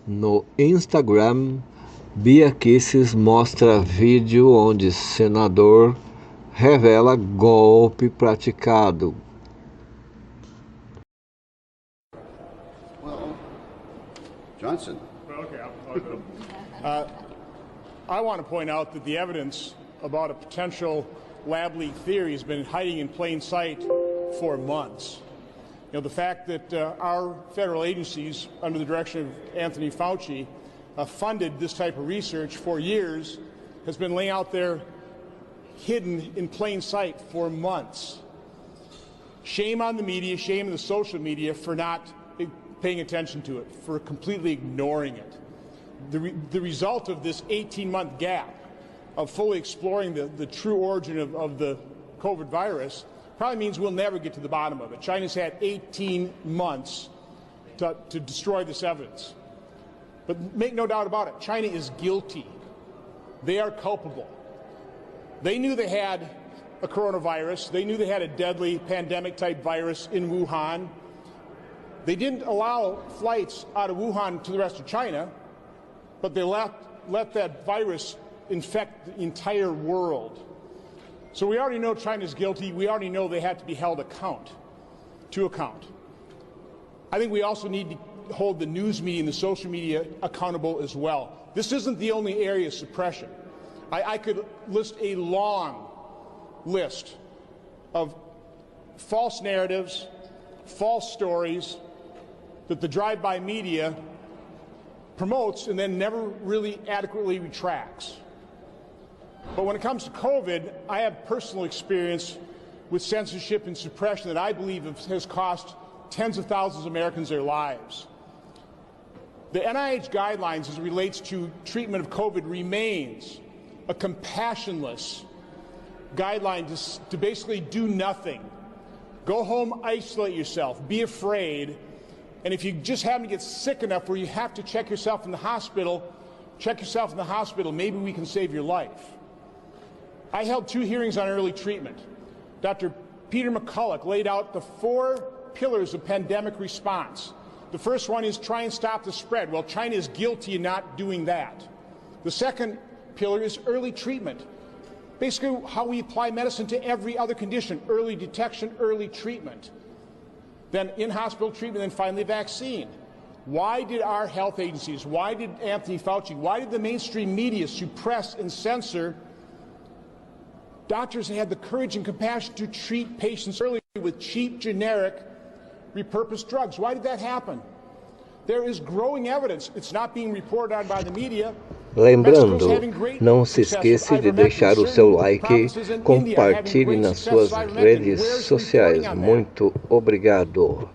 No Instagram, Bia Kicis mostra vídeo onde senador revela golpe praticado. Well, Johnson. Okay, I'll go. I want to point out that the evidence about a potential lab leak theory has been hiding in plain sight for months. You know, the fact that our federal agencies, under the direction of Anthony Fauci, funded this type of research for years has been laying out there hidden in plain sight for months. Shame on the media, shame on the social media for not paying attention to it, for completely ignoring it. The result of this 18-month gap of fully exploring the true origin of the COVID virus probably means we'll never get to the bottom of it. China's had 18 months to destroy this evidence. But make no doubt about it, China is guilty. They are culpable. They knew they had a coronavirus. They knew they had a deadly pandemic-type virus in Wuhan. They didn't allow flights out of Wuhan to the rest of China, but they let that virus infect the entire world. So we already know China's guilty. We already know they have to be held to account. I think we also need to hold the news media and the social media accountable as well. This isn't the only area of suppression. I could list a long list of false narratives, false stories that the drive-by media promotes and then never really adequately retracts. But when it comes to COVID, I have personal experience with censorship and suppression that I believe has cost tens of thousands of Americans their lives. The NIH guidelines as it relates to treatment of COVID remains a compassionless guideline to basically do nothing. Go home, isolate yourself, be afraid, and if you just happen to get sick enough where you have to check yourself in the hospital, maybe we can save your life. I held 2 hearings on early treatment. Dr. Peter McCulloch laid out the 4 pillars of pandemic response. The first one is try and stop the spread. Well, China is guilty in not doing that. The second pillar is early treatment. Basically, how we apply medicine to every other condition, early detection, early treatment. Then in-hospital treatment, then finally vaccine. Why did our health agencies, why did Anthony Fauci, why did the mainstream media suppress and censor doctors that had the courage and compassion to treat patients early with cheap, generic, repurposed drugs? Why did that happen? There is growing evidence. It's not being reported on by the media. Lembrando, não se esqueça de deixar o seu like, compartilhe nas suas redes sociais. Muito obrigado.